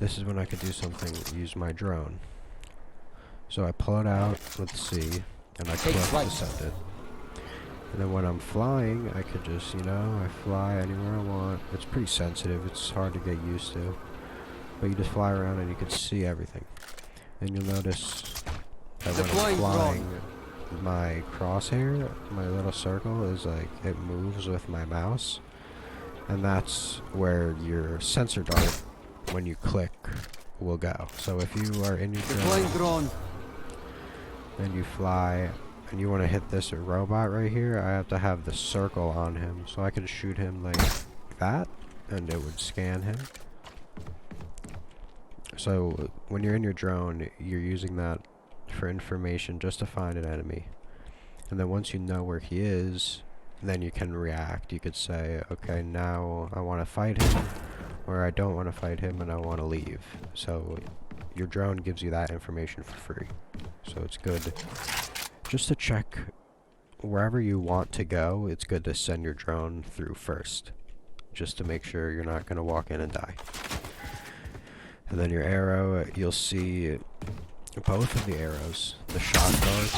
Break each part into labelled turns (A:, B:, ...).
A: this is when I could do something, use my drone. So I pull it out with C, and I click to send it. And then when I'm flying, I could just, you know, I fly anywhere I want. It's pretty sensitive, it's hard to get used to. But you just fly around and you can see everything. And you'll notice that when I'm flying, my crosshair, my little circle, is like, it moves with my mouse. And that's where your sensor dart, when you click, will go. So if you are in your drone and you fly, and you want to hit this robot right here, I have to have the circle on him. So I can shoot him like that, and it would scan him. So when you're in your drone, you're using that for information just to find an enemy. And then once you know where he is, then you can react. You could say, okay, now I want to fight him, or I don't want to fight him and I want to leave. So your drone gives you that information for free. So it's good just to check wherever you want to go. It's good to send your drone through first, just to make sure you're not going to walk in and die. And then your arrow, you'll see both of the arrows, the shot darts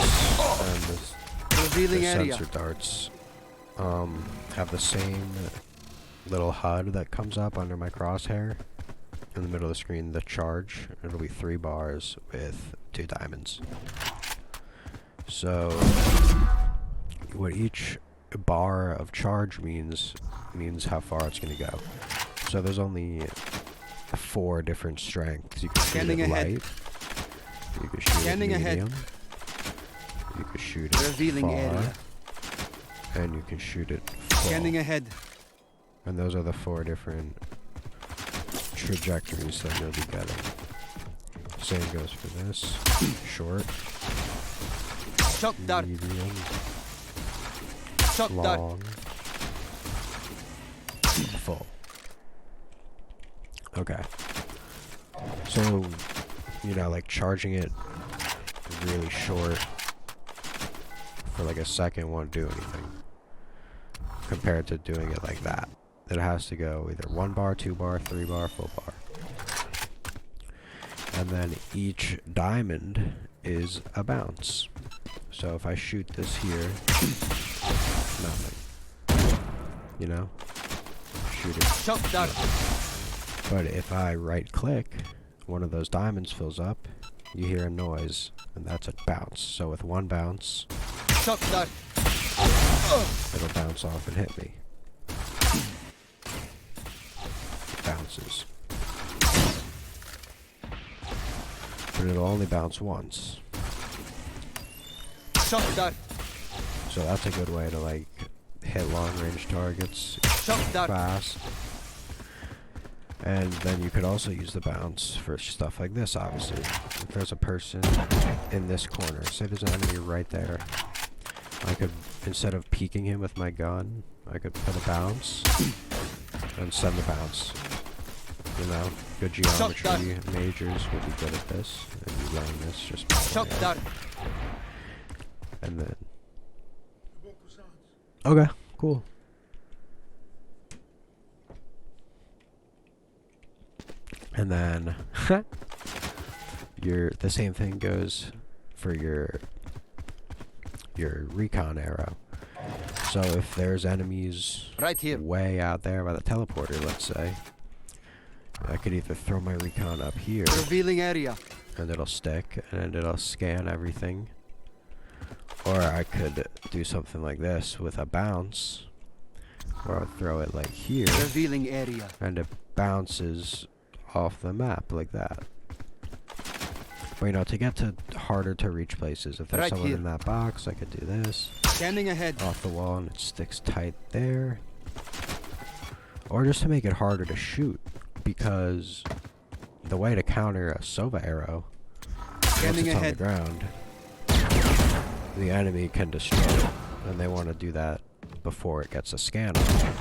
A: and the sensor darts, have the same little HUD that comes up under my crosshair in the middle of the screen, the charge. It'll be 3 bars with 2 diamonds. So what each bar of charge means how far it's going to go. So there's only 4 different strengths. You can shoot it light, you can shoot it medium, you can shoot it far, and you can shoot it full. And those are the 4 different trajectories that you'll be getting. Same goes for this. Short, medium, long, full. Okay. So, you know, like charging it really short for like a second won't do anything compared to doing it like that. It has to go either 1 bar, 2 bar, 3 bar, full bar. And then each diamond is a bounce. So if I shoot this here, nothing. You know? Shoot it. But if I right click, one of those diamonds fills up, you hear a noise, and that's a bounce. So with 1 bounce, it'll bounce off and hit me. It bounces. But it'll only bounce once. So that's a good way to like hit long range targets fast. And then you could also use the bounce for stuff like this, obviously. If there's a person in this corner, say there's an enemy right there, I could, instead of peeking him with my gun, I could put a bounce and send the bounce. You know, good geometry majors would be good at this. And you learn this just by and then... Okay, cool. And then the same thing goes for your recon arrow. So if there's enemies right here, way out there by the teleporter, let's say, I could either throw my recon up here, revealing area, and it'll stick and it'll scan everything, or I could do something like this with a bounce, where I'll throw it like here, revealing area, and it bounces off the map like that. But you know, to get to harder to reach places, if there's someone in that box, I could do this. Standing ahead. Off the wall and it sticks tight there. Or just to make it harder to shoot, because the way to counter a Sova arrow, once it's on the ground, the enemy can destroy it, and they want to do that before it gets a scan on it.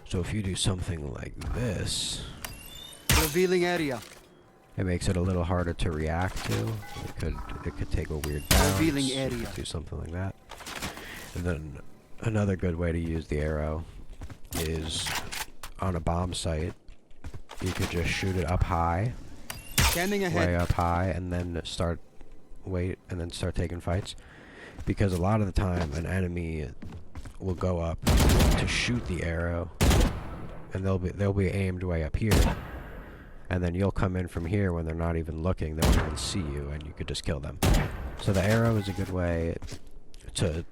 A: So if you do something like this, revealing area, it makes it a little harder to react to. It could take a weird bounce. Revealing area. Do something like that. And then another good way to use the arrow is on a bomb site. you could just shoot it up high,
B: Scanning ahead.
A: way up high, and then start taking fights. Because a lot of the time, an enemy will go up to shoot the arrow, and they'll be aimed way up here, and then you'll come in from here when they're not even looking. They won't even see you, and you could just kill them. So the arrow is a good way to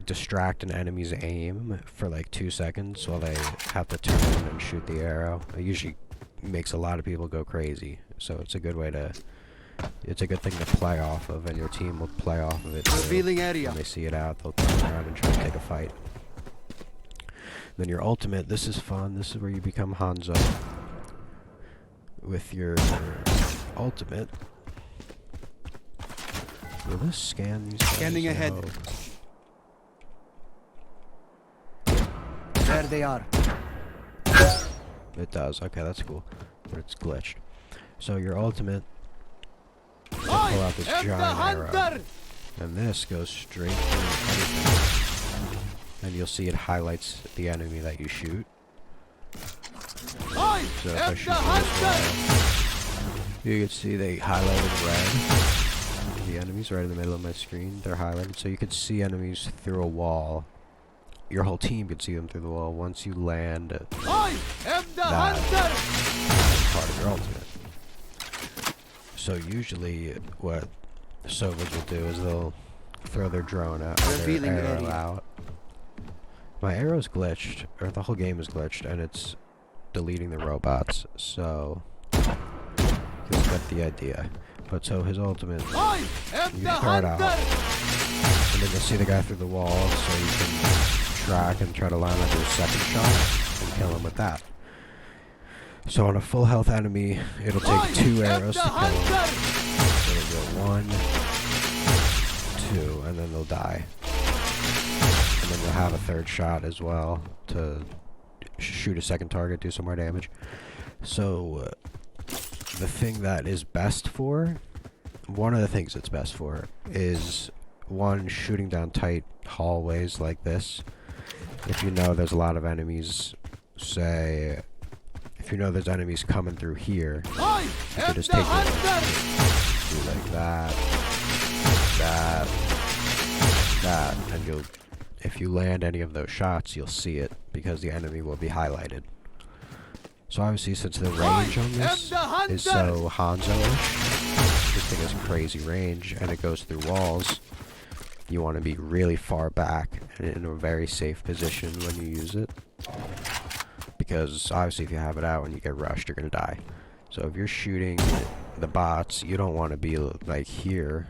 A: distract an enemy's aim for like 2 seconds while they have to turn and shoot the arrow. It usually makes a lot of people go crazy, so it's a good way to. It's a good thing to play off of, and your team will play off of it too.
B: Revealing area.
A: When they see it out, they'll turn around and try to take a fight. Then your ultimate, this is fun. This is where you become Hanzo. With your ultimate. Will this scan these guys?
B: Scanning ahead. There they are.
A: It does. Okay, that's cool. But it's glitched. So your ultimate, pull out this giant arrow, and this goes straight through anything. And you'll see it highlights the enemy that you shoot. So if I shoot this wall, you can see they highlighted red. The enemies right in the middle of my screen, they're highlighted. So you can see enemies through a wall. Your whole team can see them through the wall once you land that part of your ultimate. So usually what Sovas will do is they'll throw their drone out, or their arrow out. My arrow's glitched, or the whole game is glitched, and it's deleting the robots, so you'll get the idea. But so his ultimate, you can throw it out, and then you'll see the guy through the wall, so you can track and try to line up your second shot and kill him with that. So on a full health enemy, it'll take 2 arrows to kill him. So it'll go 1, 2, and then they'll die. And then you'll have a third shot as well to shoot a second target, do some more damage. So the thing that is best for, one of the things it's best for is, one, shooting down tight hallways like this. If you know there's a lot of enemies, say, if you know there's enemies coming through here, you can just take it, do like that, and you'll, if you land any of those shots, you'll see it, because the enemy will be highlighted. So obviously, since the range on this is so Hanzo-ish, this thing has crazy range, and it goes through walls, you want to be really far back and in a very safe position when you use it. Because obviously if you have it out and you get rushed, you're going to die. So if you're shooting the bots, you don't want to be like here.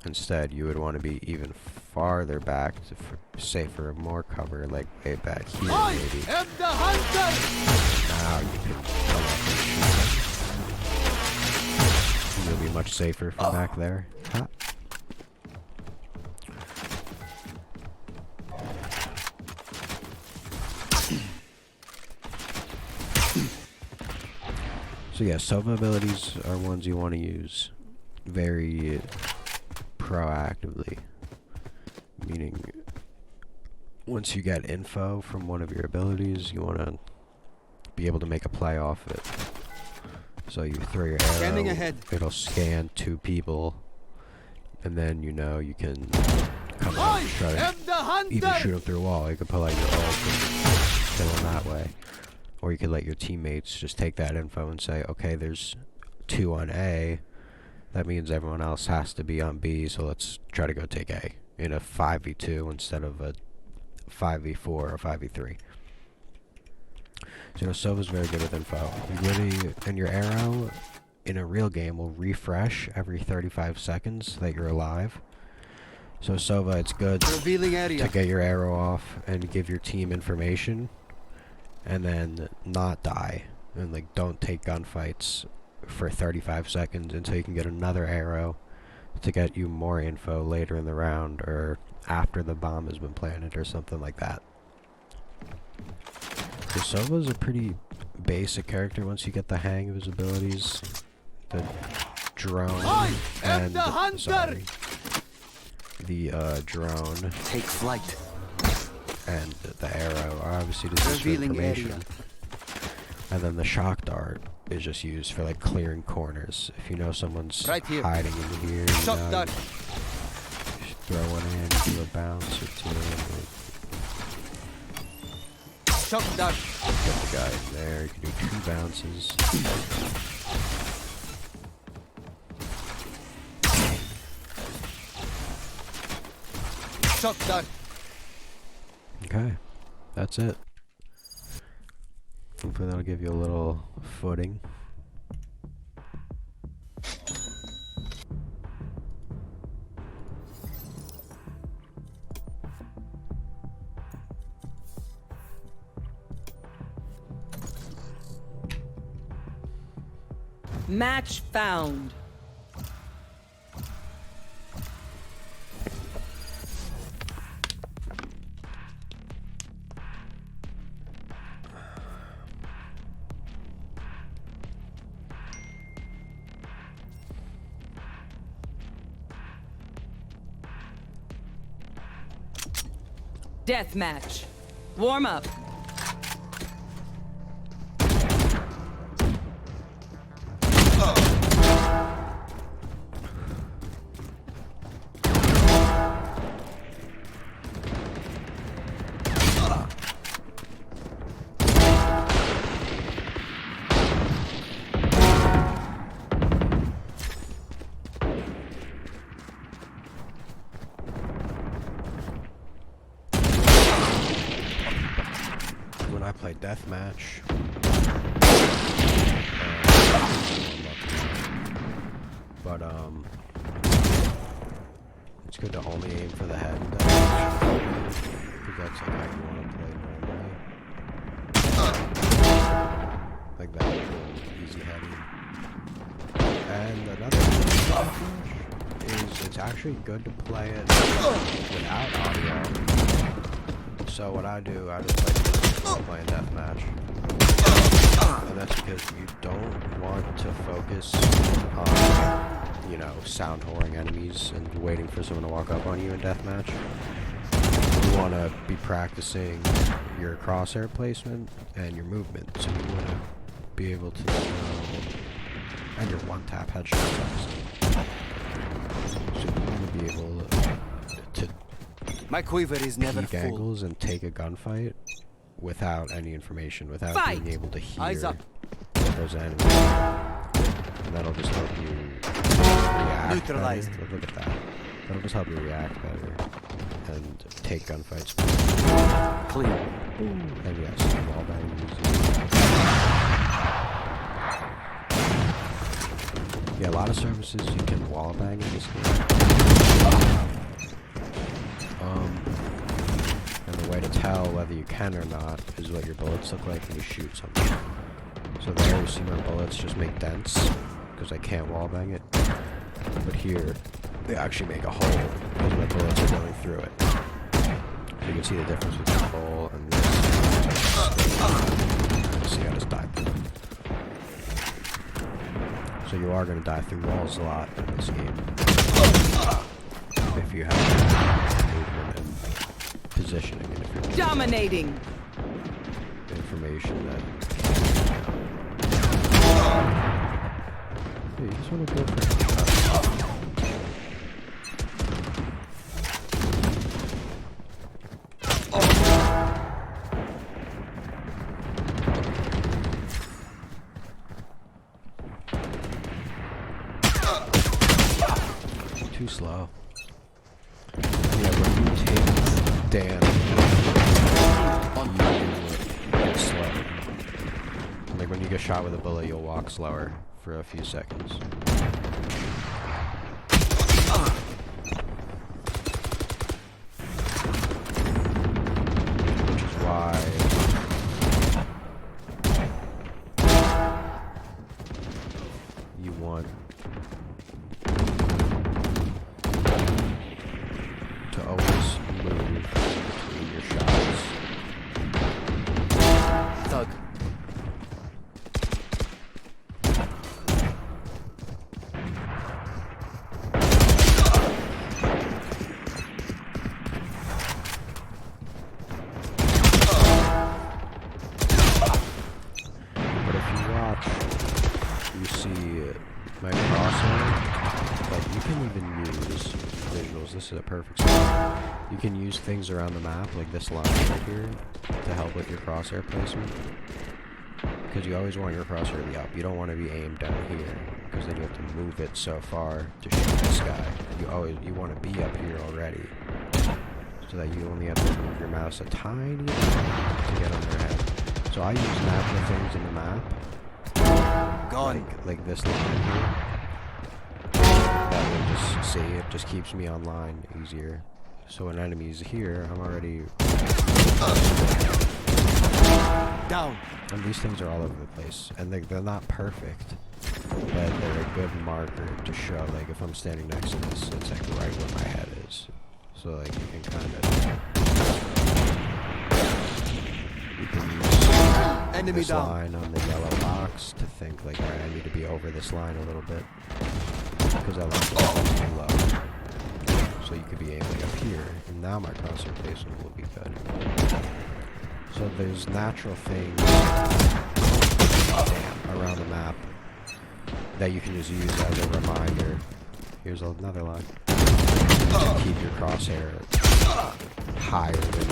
A: Instead, you would want to be even farther back to safer, more cover, like way back here maybe. And now you can come up and shoot them. You'll be much safer from back there. Huh? So yeah, Sova abilities are ones you want to use very proactively. Meaning, once you get info from one of your abilities, you want to be able to make a play off it. So you throw your arrow, it'll scan 2 people, and then you know you can come out and try to either shoot them through a wall, you can pull out your ult and kill them that way. Or you could let your teammates just take that info and say, okay, there's 2 on A. That means everyone else has to be on B, so let's try to go take A in a 5v2 instead of a 5v4 or 5v3. So, Sova's very good with info. You really, and your arrow in a real game will refresh every 35 seconds that you're alive. So, Sova, it's good to get your arrow off and give your team information. And then not die, and like don't take gunfights for 35 seconds until you can get another arrow to get you more info later in the round, or after the bomb has been planted, or something like that. So Sova's a pretty basic character once you get the hang of his abilities. The drone and the drone
B: take flight.
A: And the arrow are obviously just information. And then the shock dart is just used for like clearing corners. If you know someone's hiding in here, you know, just throw one in, do a bounce or two.
B: Shock dart.
A: Get the guy in there. You can do 2 bounces.
B: Shock dart.
A: Okay, that's it. Hopefully that'll give you a little footing.
C: Match found. Deathmatch. Warm up.
A: When I play deathmatch, but it's good to only aim for the head in deathmatch, because that's like how you want to play normally. Like that, easy heading. And another thing about deathmatch is it's actually good to play it without audio. So what I do, I just play deathmatch, and that's because you don't want to focus on, you know, sound whoring enemies and waiting for someone to walk up on you in deathmatch. You want to be practicing your crosshair placement and your movement, so you want to be able to, and your one-tap headshots, obviously. So you want to be able to
B: My quiver is never
A: peek
B: full.
A: angles and take a gunfight without any information, without being able to hear
B: Eyes up.
A: those enemies. And that'll just help you react
B: Neutralized.
A: better. Look at that. That'll just help you react better and take gunfights.
B: Clear.
A: And yes, wall bang easy. Yeah, a lot of services you can wall bang in this game. And the way to tell whether you can or not is what your bullets look like when you shoot something. So there you see my bullets just make dents, because I can't wallbang it. But here, they actually make a hole, because my bullets are going through it. So you can see the difference between the hole and this. See, I just died. So you are going to die through walls a lot in this game. If you have movement and positioning, and if you're
C: Dominating.
A: information that you just want to go for too slow. Yeah, when you take damage, you get slow. Like when you get shot with a bullet, you'll walk slower for a few seconds. Which is why you want to always move between your shots.
B: Thug.
A: watch, you see my crosshair. Like, you can even use visuals. This is a perfect spot. You can use things around the map, like this line right here, to help with your crosshair placement. Because you always want your crosshair to be up. You don't want to be aimed down here, because then you have to move it so far to shoot this guy. You want to be up here already, so that you only have to move your mouse a tiny bit to get on their head. So I use natural things in the map, like this line here. That way, just see, it just keeps me online easier. So when enemies here, I'm already
B: Down.
A: And these things are all over the place, and they're not perfect, but they're a good marker to show. Like if I'm standing next to this, it's like right where my head is. So like you can kind of
B: Enemy
A: this
B: down.
A: line on the yellow box to think like, alright, I need to be over this line a little bit because I like it too low. So you could be aiming up here, and now my crosshair placement will be good. So there's natural things around the map that you can just use as a reminder. Here's another line. Keep your crosshair higher than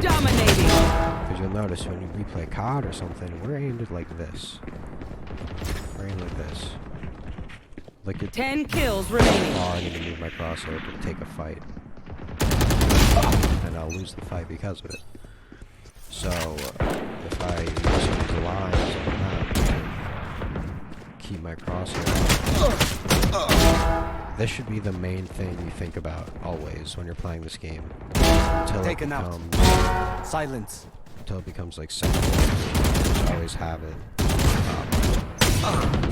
C: Dominating.
A: because you'll notice when we play COD or something, we're aimed at like this. We're aimed like this. Look at
C: 10 kills remaining.
A: Oh, I need to move my crosshair to take a fight. And I'll lose the fight because of it. So, if I use these lines on the map, keep my crosshair. This should be the main thing you think about always when you're playing this game. Until it becomes
B: Silence.
A: until it becomes like second. Just always have it.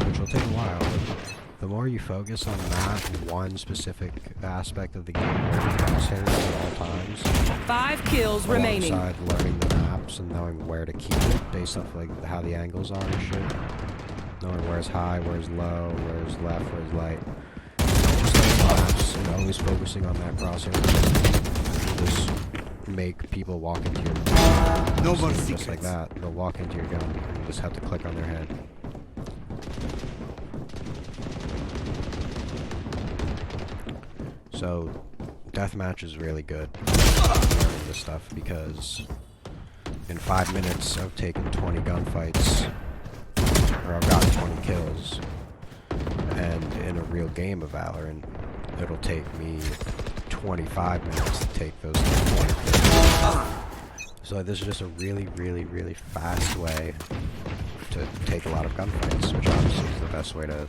A: Which will take a while, but the more you focus on that one specific aspect of the game, where you crosshairs at all times,
C: 5 kills remaining.
A: alongside learning the maps and knowing where to keep it based off like how the angles are and shit, knowing where's high, where's low, where's left, where's right, just like maps and always focusing on that crosshair, just make people walk into your gun.
B: No more
A: Just
B: secrets.
A: like that, they'll walk into your gun and you just have to click on their head. So, deathmatch is really good learning this stuff because in 5 minutes I've taken 20 gunfights, or I've gotten 20 kills, and in a real game of Valorant, it'll take me 25 minutes to take those 20 kills. So this is just a really, really, really fast way to take a lot of gunfights, which obviously is the best way to